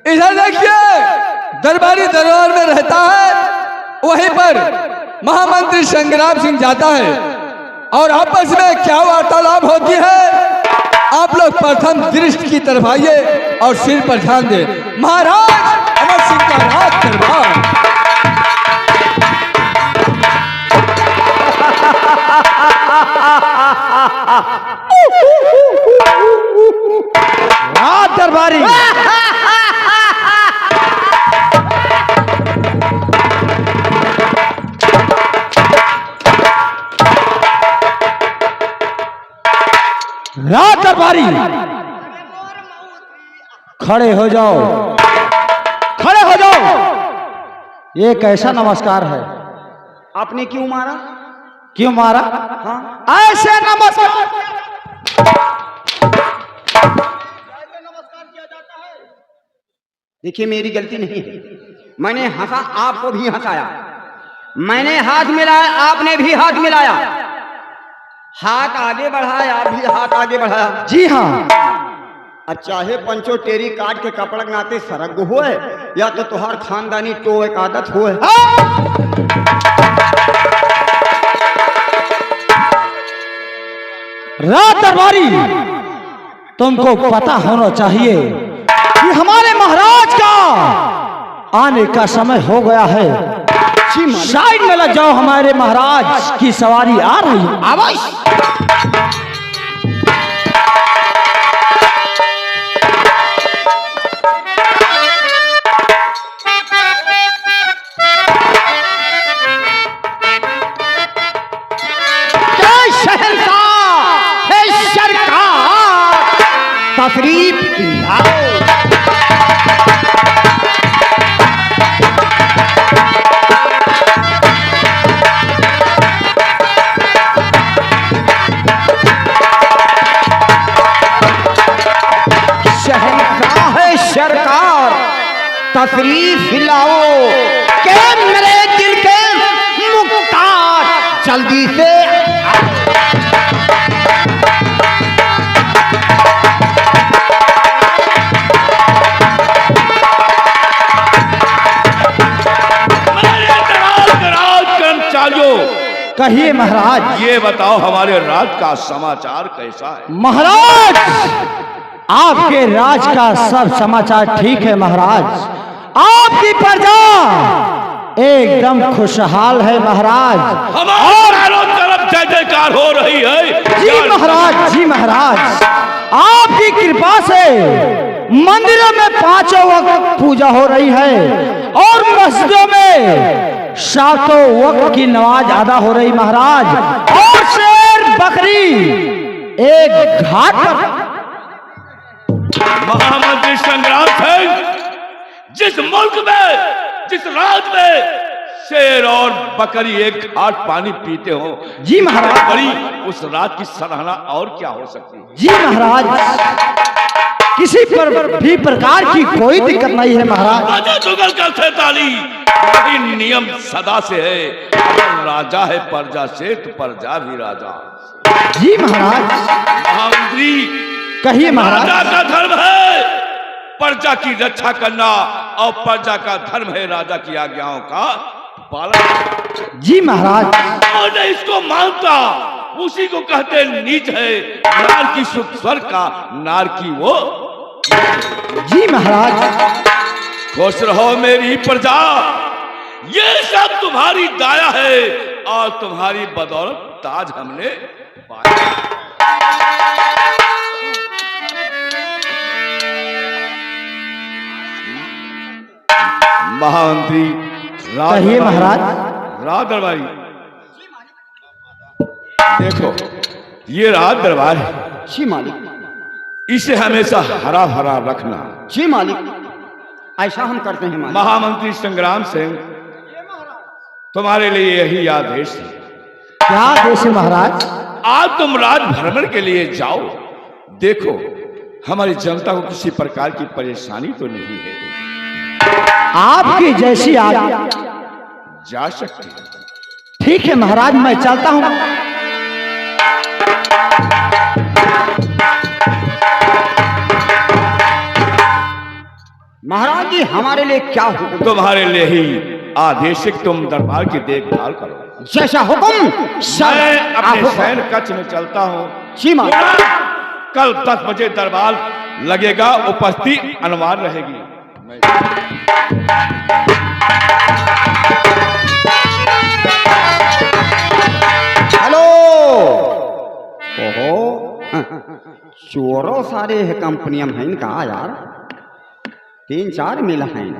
इधर देखिए, दरबारी दरबार में रहता है, वहीं पर महामंत्री संग्राम सिंह जाता है और आपस में क्या वार्तालाप होती है। आप लोग प्रथम दृष्टि की तरफ आइए और सिर पर ध्यान दें। महाराज अमर सिंह का राज दरबार। राज दरबारी राज दरबारी, खड़े हो जाओ, खड़े हो जाओ। ये कैसा नमस्कार है? आपने क्यों मारा? क्यों मारा? हाँ, ऐसे नमस्कार किया जाता है। देखिए, मेरी गलती नहीं है। मैंने हंसा, आपको भी हंसाया। मैंने हाथ मिलाया, आपने भी हाथ मिलाया। हाथ आगे बढ़ाया, आप भी हाथ आगे बढ़ाया। जी हाँ। अब चाहे पंचो टेरी काट के कपड़ा नाते सरग होए या तो तुहार खानदानी तो एक आदत होए। राज दरबारी, तुमको पता होना चाहिए कि हमारे महाराज का आने का समय हो गया है। साइड में लग जाओ, हमारे महाराज की सवारी आ रही है। आवाज तशरीफ लाओ। शहंशाह सरकार तशरीफ लाओ के मेरे दिल के मुख्तार, जल्दी से कहिए महाराज। ये बताओ हमारे राज का समाचार कैसा है? महाराज, आपके राज का सब समाचार ठीक है महाराज। आपकी प्रजा एकदम खुशहाल है महाराज। हमारे चारों तरफ जय जयकार हो रही है। जी महाराज, जी महाराज, आपकी कृपा से मंदिरों में 5 वक्त पूजा हो रही है और मस्जिदों में 7 वक्त की नमाज अदा हो रही महाराज। और शेर बकरी एक घाट पर। महामंत्री संग्राम सिंह, जिस मुल्क में, जिस राज्य में शेर और बकरी एक घाट पानी पीते हो, जी महाराज, बड़ी उस रात की सराहना और क्या हो सकती है? जी महाराज, किसी पर भी प्रकार की कोई दिक्कत नहीं है महाराज। राजा जुगल करते ताली, यही नियम सदा से है। अगर राजा है प्रजा से तो प्रजा भी राजा। जी महाराज। महामंत्री, कहिए महाराज। राजा का धर्म है प्रजा की रक्षा करना और प्रजा का धर्म है राजा की आज्ञाओं का पालन। जी महाराज। और नहीं इसको मानता उसी को कहते नीच है। नार की सुख स्वर्ग का, नार की वो। जी महाराज। खुश रहो मेरी प्रजा, ये सब तुम्हारी दया है और तुम्हारी बदौलत ताज हमने पाया। महामंत्री, कहिए महाराज। राज दरबारी, देखो ये राज दरबार है। जी मालिक। इसे हमेशा हरा भरा रखना। जी मालिक, ऐसा हम करते हैं मालिक। महामंत्री संग्राम सिंह, तुम्हारे लिए यही आदेश है। क्या आदेश है महाराज? आज तुम राज भ्रमण के लिए जाओ, देखो हमारी जनता को किसी प्रकार की परेशानी तो नहीं है। आपकी जैसी आज्ञा। जा सकते हैं। ठीक है महाराज, मैं चलता हूँ। महाराज जी हमारे लिए क्या हुक्म? तुम्हारे लिए ही आदेश है कि तुम दरबार की देखभाल करो। जैसा हुक्म मैं अपने शहर कच्छ में चलता हूँ। जी महाराज। कल 10 बजे दरबार लगेगा, उपस्थिति अनिवार्य रहेगी। हेलो। ओहो चोरों सारे है कंपनियां हैं इनका यार, 3-4 मिल हैं।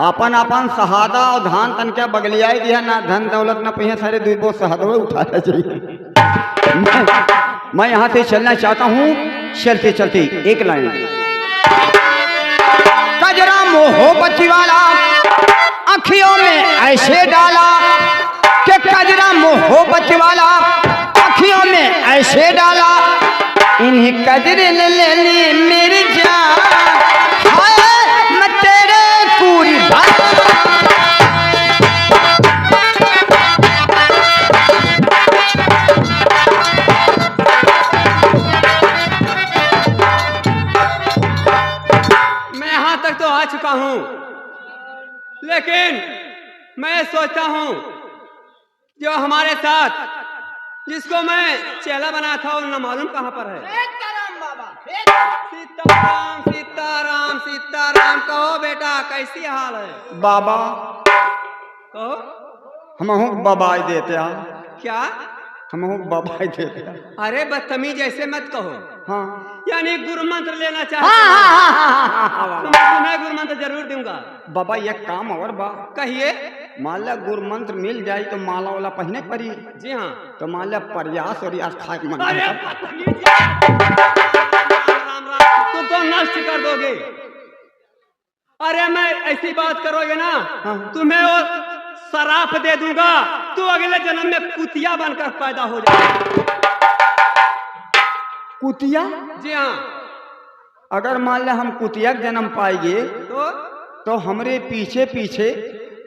अपन अपन शहादा और धान तन के बगलिया दिया ना, धन दौलत ना पहिया, सारे 2 बोझ शहादो उठाना चाहिए। मैं यहाँ से चलना चाहता हूँ। चलते चलते एक लाइन, कजरा मोहब्बती वाला आँखियों में ऐसे डाला कि कजरा मोहब्बती वाला आँखियों में ऐसे डाला, इन्हीं कजरे ले लेनी मेरी जान, हाय मैं तेरे पूरी तो आ चुका हूं, लेकिन मैं सोचता हूं जो हमारे साथ जिसको मैं चेला बना था वो न मालूम कहां पर है। सीताराम सीताराम सीताराम। कहो बेटा कैसी हाल है? बाबा कहो। हम बाबा देते क्या? हम बाबा देते। अरे बदतमीज ऐसे मत कहो। हाँ यानी गुरु मंत्र लेना चाहते हो? तो मैं तुम्हें गुरु मंत्र जरूर दूंगा। बाबा ये काम और बा कहिए। मान ला गुरु मंत्र मिल जाए तो माला वाला पहने पड़ी। जी हाँ। तो मान ला प्रयास और यास खाए मन। अरे राम राम, तुम तो नष्ट कर दोगे। अरे मैं ऐसी बात करोगे ना, तुम्हें वो शराप दे दूंगा, तू अगले जन्म में कुतिया बनकर पैदा हो जाएगा। कुतिया? जी हाँ। अगर मान ला हम कुतिया जन्म पाएंगे तो हमरे पीछे पीछे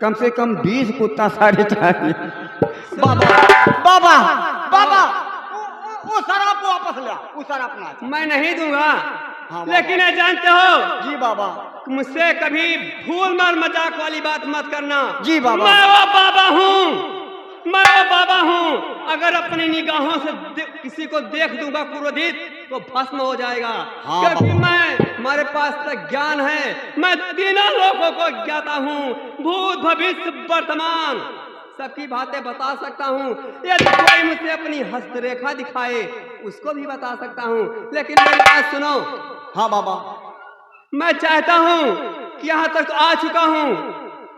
कम से कम 20 कुत्ता सारे चाहिए। बाबा बाबा बाबा वो शराब वापस लिया, वो शराब ना मैं नहीं दूंगा। हाँ, लेकिन ये जानते हो जी बाबा, मुझसे कभी भूल मर मजाक वाली बात मत करना। जी बाबा। मैं वो बाबा हूँ, मैं वो बाबा हूँ। अगर अपनी निगाहों से किसी को देख दूंगा क्रोधित तो भस्म हो जाएगा। हाँ, क्योंकि हमारे पास तक ज्ञान है। मैं तीनों लोगों को ज्ञाता हूँ, भूत भविष्य वर्तमान सबकी बातें बता सकता हूँ। यदि कोई मुझसे अपनी हस्तरेखा दिखाए उसको भी बता सकता हूँ। लेकिन मेरी बात सुनो। हाँ बाबा। मैं चाहता हूँ कि यहाँ तक तो आ चुका हूँ,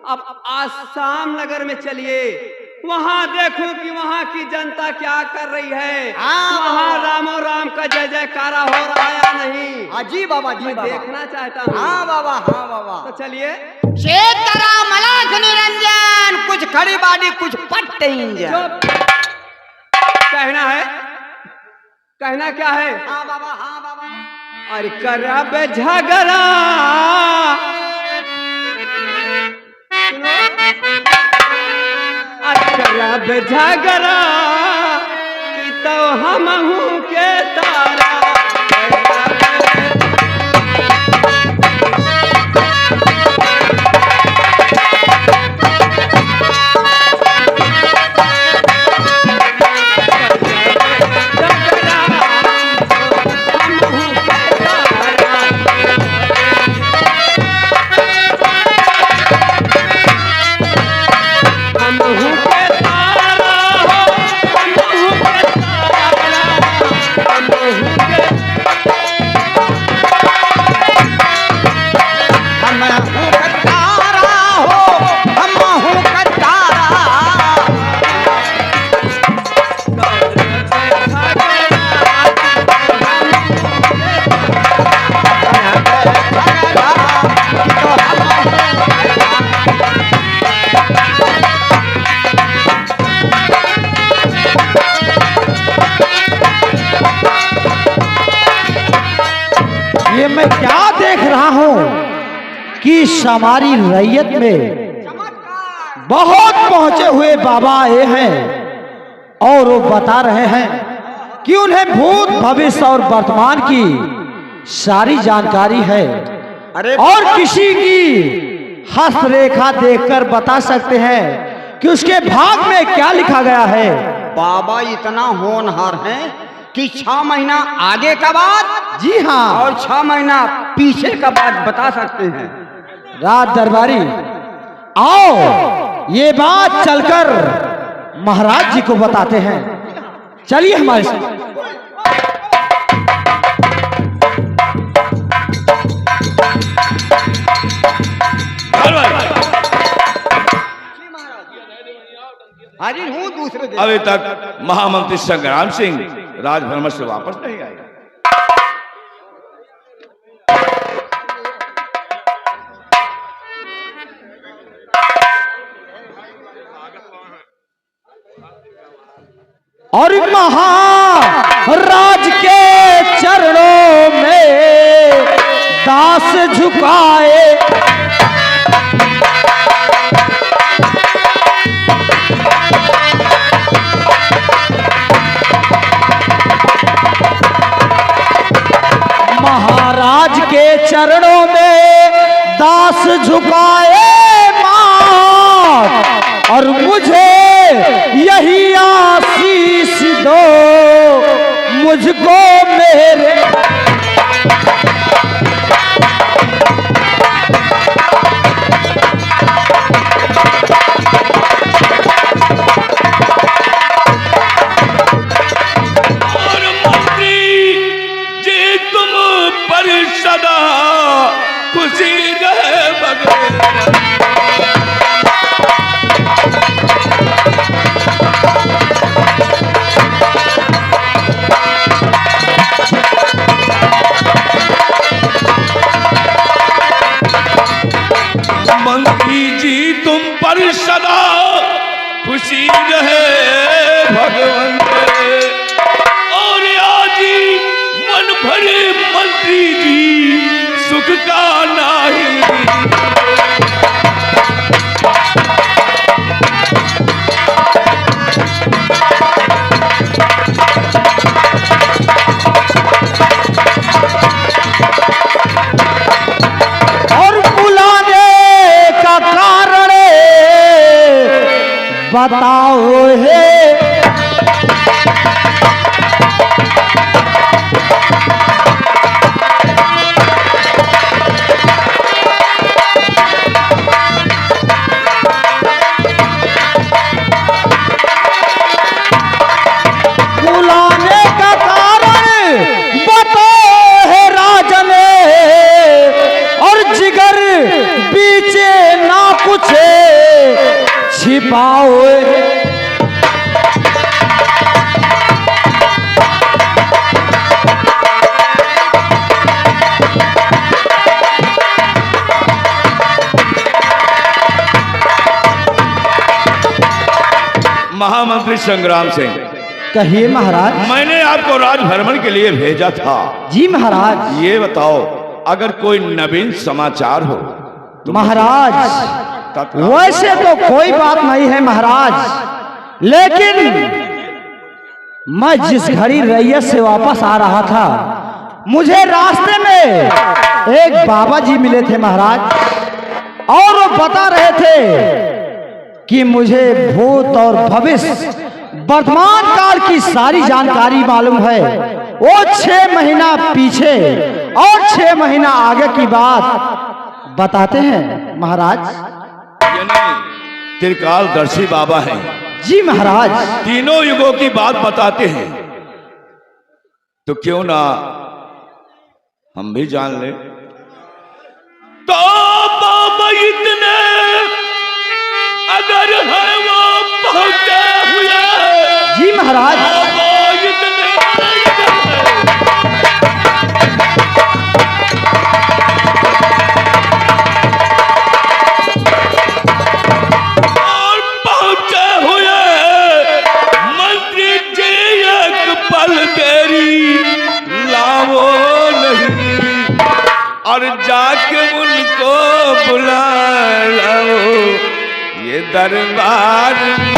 अब आसाम नगर में चलिए, वहाँ देखूं कि वहाँ की जनता क्या कर रही है। वहाँ रामो राम का जय जयकारा हो रहा है या नहीं। हाँ जी बाबा, जी मैं बाबा। देखना चाहता हूँ। हाँ बाबा, हाँ बाबा। तो चलिए। सीताराम मलाख निरंजन, कुछ खड़ी बाड़ी कुछ पट्टे इंजन। कहना है, कहना क्या है? हाँ बाबा, हाँ बाबा। अरे करब झगड़ा करब झगड़ा कि तो हम हूँ के तारा। ये मैं क्या देख रहा हूं कि हमारी रैयत में बहुत पहुंचे हुए बाबा आए हैं और वो बता रहे हैं कि उन्हें भूत भविष्य और वर्तमान की सारी जानकारी है। अरे और किसी की हस्तरेखा देखकर बता सकते हैं कि उसके भाग में क्या लिखा गया है? बाबा इतना होनहार है कि 6 महीना आगे का बात जी हाँ, और 6 महीना पीछे का बात बता सकते हैं। राज दरबारी, आओ ये बात चलकर महाराज जी को बताते हैं। चलिए हमारे साथ। हाजिर हूँ दूसरे दिन। अभी तक महामंत्री संग्राम सिंह राजभवन से वापस नहीं आए। और महाराज के चरणों में दास झुकाए, महाराज के चरणों में दास झुकाए माथ, और मुझे यही आशीष दो मुझको मेरे। और मंत्री जी तुम पर सदा खुशी रहे भगवान। मंत्री जी तुम पर सदा खुशी रहे भगवान। और आज मन भरे मंत्री जी सुख का नाही। और बुलाने का कारण बताओ है। बुलाने का कारण बताओ है राजन, और जिगर पीछे ना कुछ छिपाओ। महामंत्री संग्राम सिंह, कहिए महाराज। मैंने आपको राजभ्रमण के लिए भेजा था। जी महाराज। ये बताओ अगर कोई नवीन समाचार हो तो महाराज तत्काल। वैसे तो कोई बात नहीं है महाराज, लेकिन मैं जिस घड़ी रैयत से वापस आ रहा था, मुझे रास्ते में एक बाबा जी मिले थे महाराज, और वो बता रहे थे कि मुझे भूत और भविष्य वर्तमान काल की सारी जानकारी मालूम है। वो 6 महीना पीछे और 6 महीना आगे की बात बताते हैं महाराज। यानी त्रिकालदर्शी बाबा हैं। जी महाराज। तीनों युगों की बात बताते हैं, तो क्यों ना हम भी जान ले। तो बाबा इतने अगर है वो पहुंचे हुए। जी महाराज। बाबा इतने और पहुंचे हुए मंत्री जी एक पल देरी लाओ नहीं, और जाके उनको बुला लाओ ये दरबार में।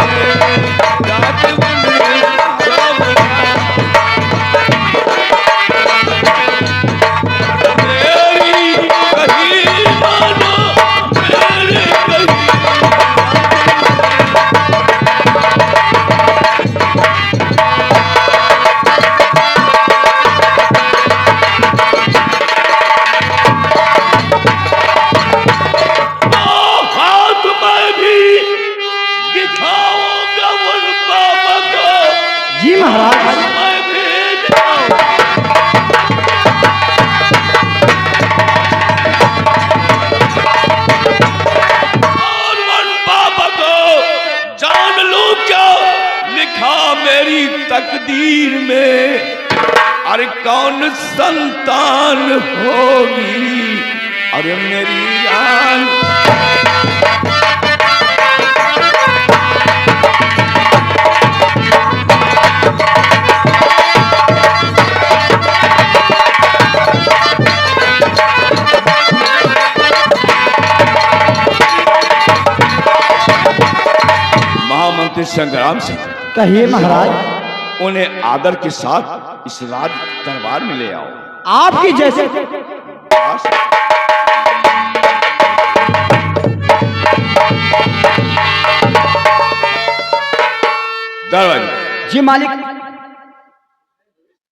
जाके उनको बुला मेरी कही कौन संतान होगी, अरे मेरी जान। महामंत्री संग्राम सिंह, कहिए महाराज। उन्हें आदर के साथ इस राज दरबार में ले आओ। आपकी जैसे दरबार। जी मालिक।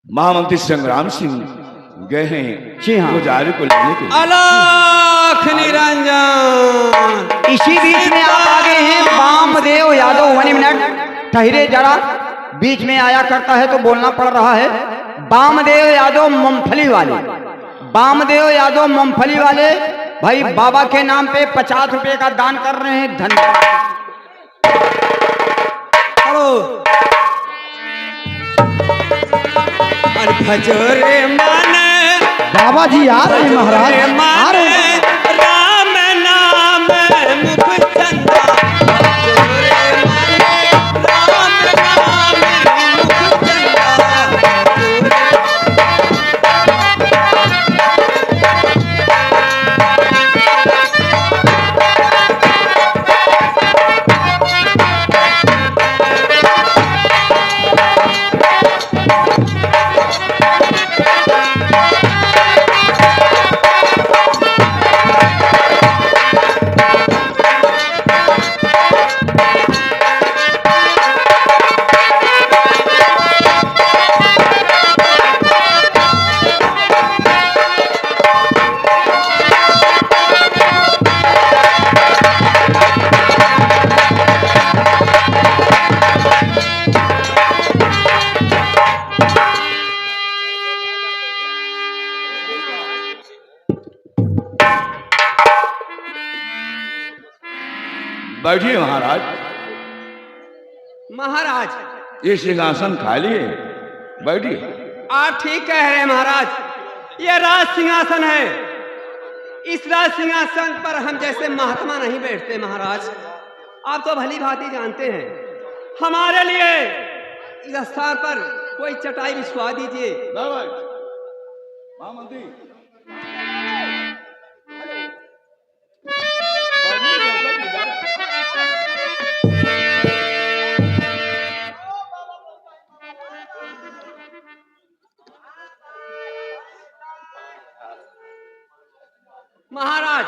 महामंत्री संग्राम सिंह गए हैं जी हाँ। पुजारी को लेने के लिए। अलख निरंजन। इसी बीच में आप आ गए हैं वामदेव यादव। 1 मिनट ठहरे जरा, बीच में आया करता है तो बोलना पड़ रहा है। वामदेव यादव मूंगफली वाले, वामदेव यादव मूंगफली वाले भाई बाबा के नाम पे 50 रुपए का दान कर रहे हैं। धन्यवाद। हेलो भजोरे माने बाबा जी आ रहे हैं महाराज, आ रहे हैं। राम नाम मुख चंदा। भजोरे माने राम नाम मुख चंदा। बैठिए महाराज। महाराज ये सिंहासन खाली है, बैठिए। आप ठीक कह रहे हैं महाराज। ये राज सिंहासन है। इस राज सिंहासन पर हम जैसे महात्मा नहीं बैठते महाराज। आप तो भली भांति जानते हैं। हमारे लिए इस स्थान पर कोई चटाई बिछवा दीजिए। महामंत्री महाराज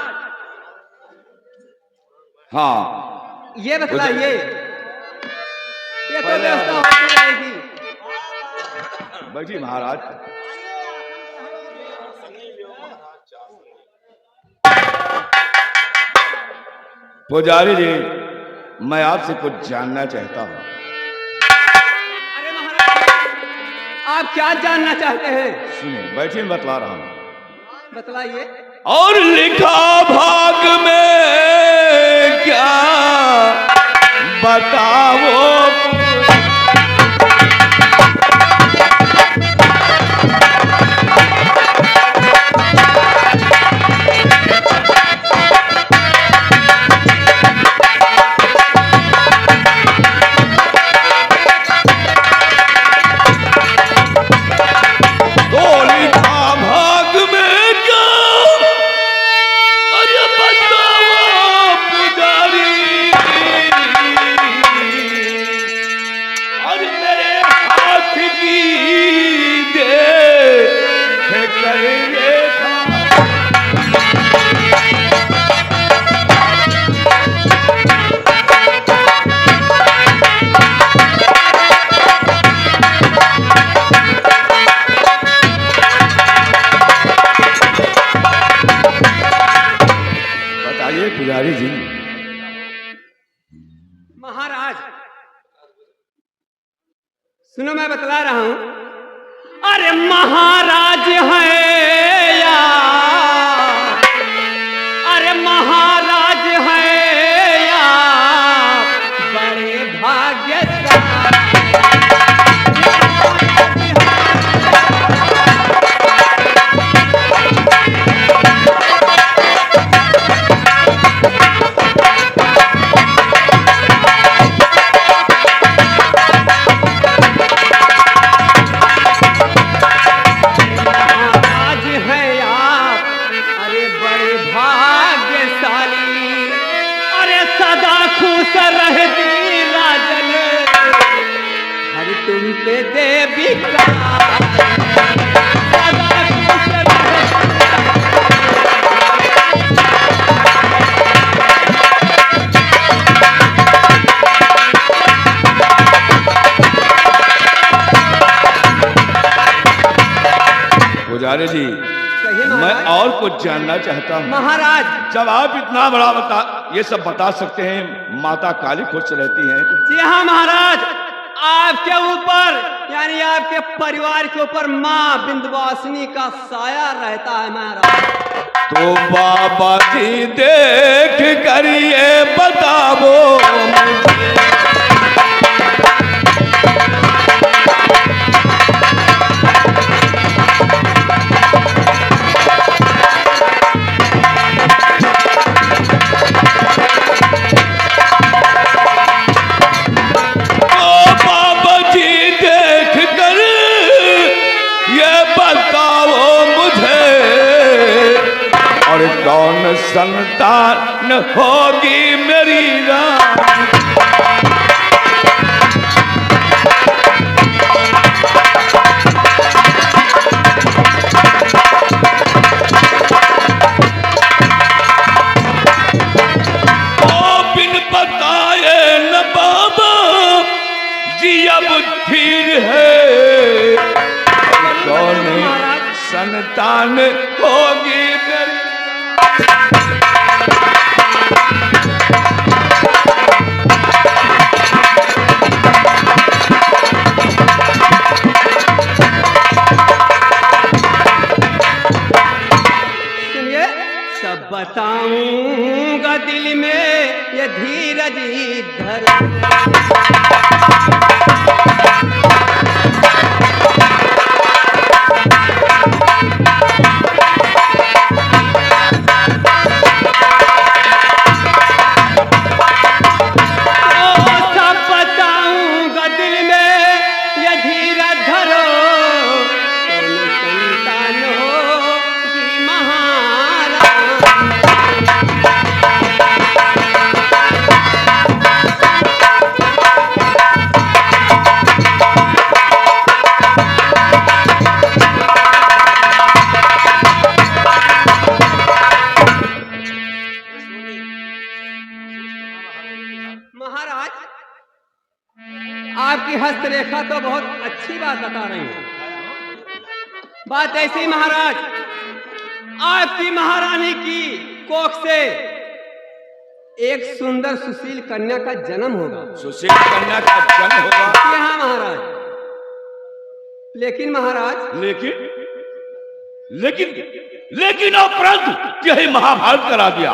हाँ, ये बतलाइए, ये तो व्यवस्था होती रहेगी। बैठिए महाराज। पुजारी जी, मैं आपसे कुछ जानना चाहता हूँ। अरे महाराज, आप क्या जानना चाहते हैं? सुनिए, बैठिए, मैं बतला रहा हूँ। बतलाइए। और लिखा भाग में क्या बताओ, पुजारी जी। महाराज सुनो, मैं बतला रहा हूं। अरे महाराज है या, अरे महाराज है या बड़े भाग्यशाली। रहती राजन, हर तुम पे देवी का सदा खुश रहती। पुजारी जी, कहिए मैं महाराज। और कुछ जानना चाहता हूँ। महाराज जब आप इतना बड़ा ये सब बता सकते हैं, माता काली खुश रहती हैं। जी हाँ महाराज, आपके ऊपर यानी आपके परिवार के ऊपर माँ विंध्यवासिनी का साया रहता है महाराज। तो बाबा जी देख कर ये बताओ मुझे, कौन संतान होगी मेरी रानी। ओ बिन बताए न बाबा जी अब धीर है, कौन संतान होगी मेरी। सुनिए, सब बताऊंगा दिल में ये धीरज धर। महाराज, आपकी हस्तरेखा तो बहुत अच्छी बात बता रही है। बात ऐसी महाराज, आपकी महारानी की कोख से एक सुंदर सुशील कन्या का जन्म होगा। सुशील कन्या का जन्म होगा? हाँ महाराज। लेकिन महाराज, लेकिन उपरंत यही महाभारत करा दिया,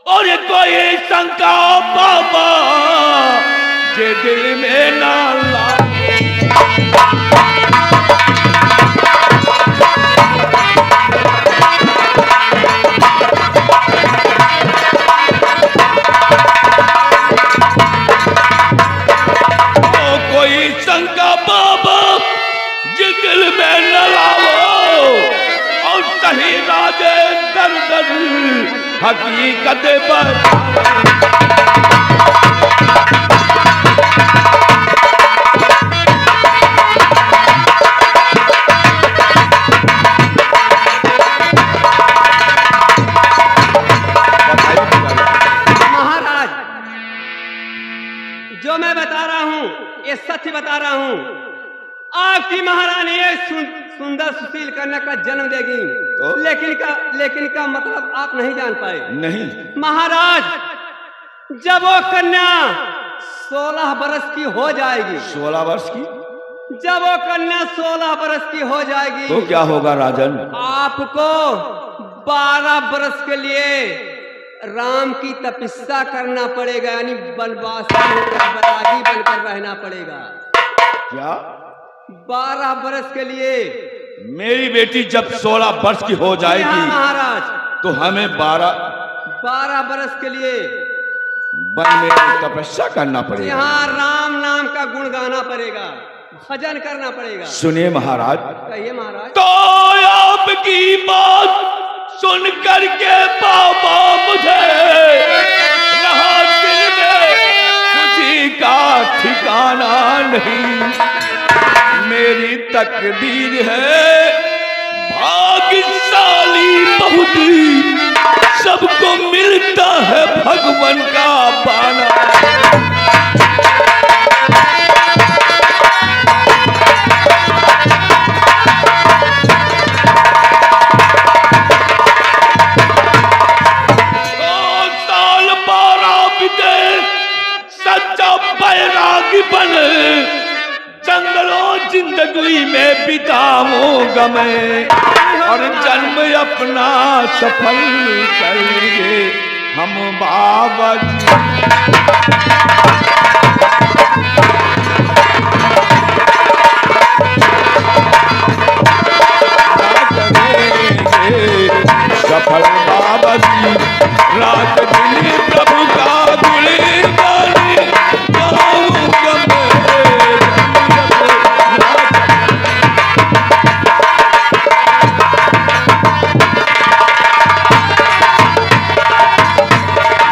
और ये कोई शंका बाबा जे दिल में ना ला। कोई शंका बाबा जे दिल में न लाओ, और सही राजे दर दर हकीकत पर। महाराज, जो मैं बता रहा हूँ ये सत्य बता रहा हूँ। आपकी महारानी एक सुंदर सुशील कन्या का जन्म देगी, तो? लेकिन का मतलब आप नहीं जान पाए। नहीं महाराज, जब वो कन्या 16 बरस की हो जाएगी, 16 वर्ष की, जब वो कन्या 16 बरस की हो जाएगी तो क्या होगा राजन? आपको 12 बरस के लिए राम की तपस्या करना पड़ेगा, यानी वनवासी होकर बैरागी बनकर रहना पड़ेगा। क्या 12 बरस के लिए? मेरी बेटी जब 16 वर्ष की हो जाएगी, हाँ महाराज, तो हमें 12 बरस के लिए वन में तपस्या करना पड़ेगा। यहाँ राम नाम का गुण गाना पड़ेगा, भजन करना पड़ेगा। सुनिए महाराज, कहिए महाराज। तो आपकी बात सुन करके बाबा मुझे रहा दिल नहीं, मेरी तकदीर है भाग्यशाली बहुत, सबको मिलता है भगवान का पाना। सच्चा बैरागी बन जंगलों जिंदगी में बिताऊंगा मैं, और जन्म अपना सफल करेंगे हम बाबा जी, सफल बाबा जी, रात दिन प्रभु का गुणगान गाऊंगा मैं।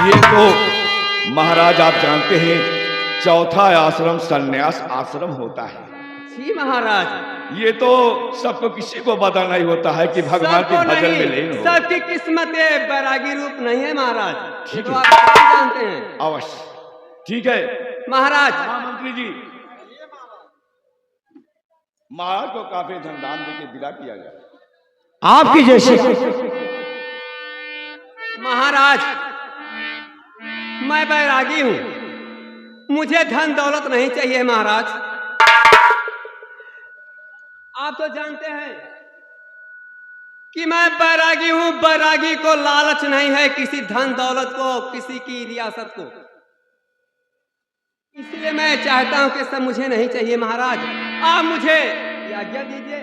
ये तो महाराज आप जानते हैं चौथा आश्रम संन्यास आश्रम होता है। जी महाराज, ये तो सबको किसी को पता नहीं होता है कि भगवान के सबको भजन में नहीं, लीन हो। सबकी किस्मतें बैरागी रूप नहीं है महाराज, ये ठीक तो है। आप सभी जानते हैं। अवश्य, ठीक है महाराज, महामंत्री जी, महाराज को काफी धनदान देके विदा किया गया। आपकी जैसी महाराज, मैं बैरागी हूं, मुझे धन दौलत नहीं चाहिए महाराज। आप तो जानते हैं कि मैं बैरागी हूं, बैरागी को लालच नहीं है किसी धन दौलत को, किसी की रियासत को। इसलिए मैं चाहता हूं कि सब मुझे नहीं चाहिए महाराज, आप मुझे आज्ञा दीजिए।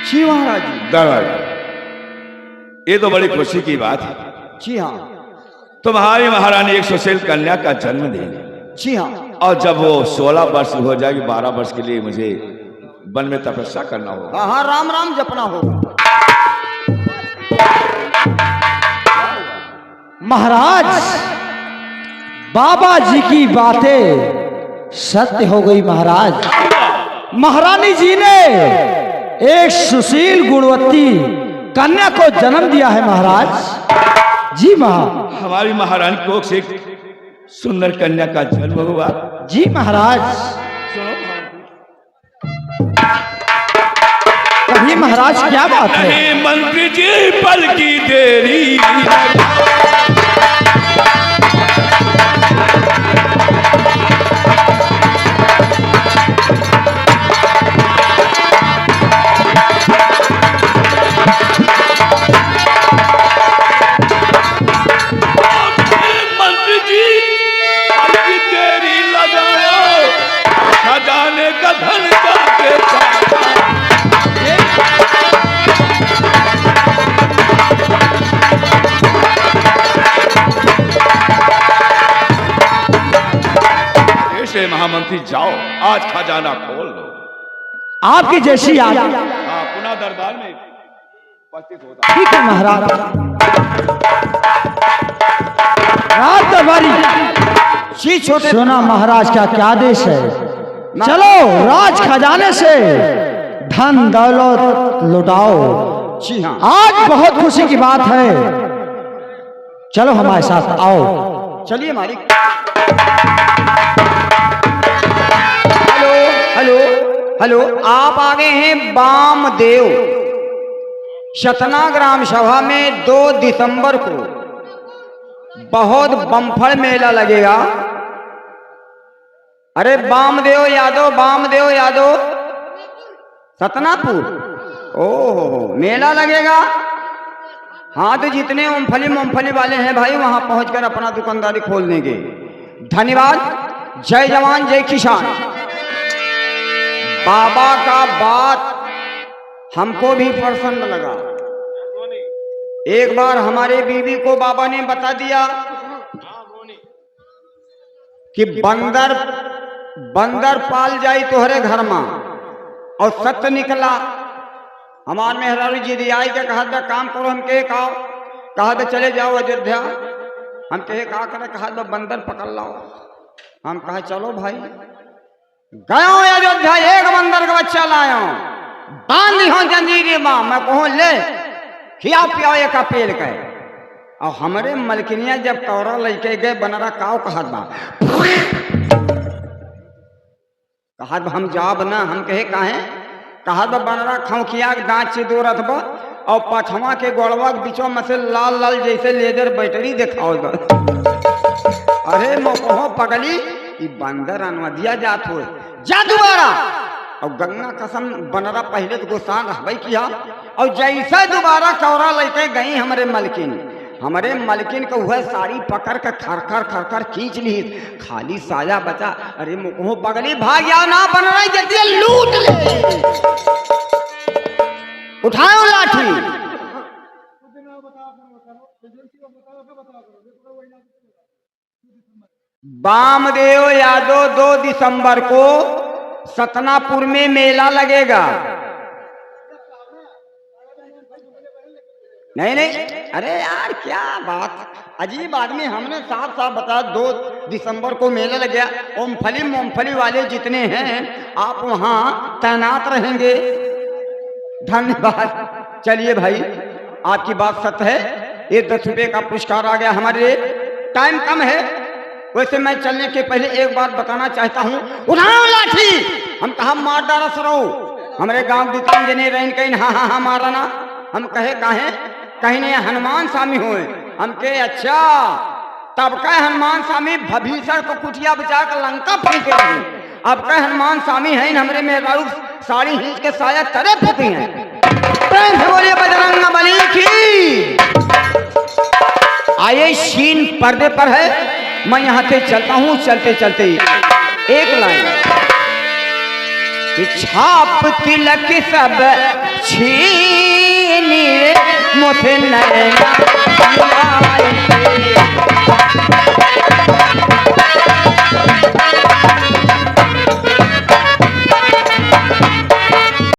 जी महाराज जी। दरबार, ये तो बड़ी खुशी की बात है। जी हाँ, तुम्हारी महारानी एक सुशील कन्या का जन्म देंगे, जी हाँ। और जब वो 16 वर्ष हो जाएगी, 12 वर्ष के लिए मुझे वन में तपस्या करना होगा। हाँ हाँ, राम राम जपना होगा। महाराज, बाबा जी की बातें सत्य हो गई महाराज। महारानी जी ने एक सुशील गुणवती कन्या को जन्म दिया है महाराज। जी हमारी महारानी कोख से एक सुंदर कन्या का जन्म हुआ। जी महाराज। सुनो कभी महाराज क्या बात है? नहीं मंत्री जी, पल की देरी खजाने का धन जाके ऐसे महामंत्री जाओ, आज खजाना खोल दो। आपकी जैसी आज्ञा। हाँ, पुनः दरबार में उपस्थित होता। ठीक है महाराज। रात दरबारी जी छोटे। सोना महाराज का क्या आदेश है? चलो राज खजाने से धन दौलत लुटाओ। जी हाँ। आज बहुत खुशी की बात है, चलो हमारे साथ आओ। चलिए मालिक। हेलो हेलो हेलो, आप आ गए हैं बामदेव शतना ग्राम सभा में 2 दिसंबर को बहुत बम्फर मेला लगेगा। अरे बामदेव यादव सतनापुर। ओहो, मेला लगेगा। हाँ, तो जितने मूंगफली वाले हैं भाई, वहां पहुंचकर अपना दुकानदारी खोल देंगे। धन्यवाद। जय जवान जय किसान। बाबा का बात हमको भी पसंद लगा। एक बार हमारे बीवी को बाबा ने बता दिया कि बंदर बंदर पाल जाई तोहरे घर में, और सत्य निकला। हमार मेहरारू जी रियाई के कहा था काम करो, हम कहा था चले जाओ अयोध्या, हम कहे का करे, कहा था बंदर पकड़ लाओ। हम कहा चलो भाई, गयो अयोध्या, एक बंदर का बच्चा लायो, बांधी हो जंजीरी मां, मैं कहूँ ले खिया पियाओ एक पेड़ के। और हमारे मलकिनिया जब कौरा लेके गए बनरा काव कहा बा, कहा हम जाब ना, हम कहे काहे, कहा बनरा खौखिया दांत से दो रथबा और पठवा के गोड़वा के बीचों में से लाल लाल जैसे लेजर बैटरी दिखाओ। अरे मोको पगली, ये बंदर अनवधिया जात हो, जा दोबारा। और गंगा कसम बनरा पहले तो गुस्सा रहबई किया, और जैसे दोबारा कौरा लेके गई हमारे मलकिन को वह साड़ी पकड़ कर खरखर खरखर खींच ली, खाली साया बचा। अरे मुको पगली भाग जाओ ना, बन रही जल्दी लूट ले, उठाओ लाठी। वामदेव यादव 2 दिसंबर को सतनापुर में मेला लगेगा। नहीं, अरे यार क्या बात, अजीब आदमी, हमने साफ साफ बताया 2 दिसंबर को मेला लग गया। मूंगफली वाले जितने हैं आप वहां तैनात रहेंगे। धन्यवाद। चलिए भाई, आपकी बात सत्य है, ये 10 रुपये का पुरस्कार आ गया हमारे लिए। टाइम कम है, वैसे मैं चलने के पहले एक बात बताना चाहता हूँ। उठाओ लाठी। हम कहा मार डारा सरो, हमारे गांव दुकान जने रहन कहीं हाँ मारा ना। हम कहे काहे, कहने हनुमान स्वामी हुए। हम के अच्छा, तब कह हनुमान स्वामी भभीषण को कुटिया बचा कर लंका फेंके रहे, अब कह हनुमान स्वामी है हमारे मेहरारू साड़ी खींच के साया तरे फेंके हैं। प्रेम से बोलिए बजरंग बली की। आइए सीन पर्दे पर है, मैं यहाँ से चलता हूँ। चलते चलते एक लाइन, छाप तिलक सब छीनी मुझे नैना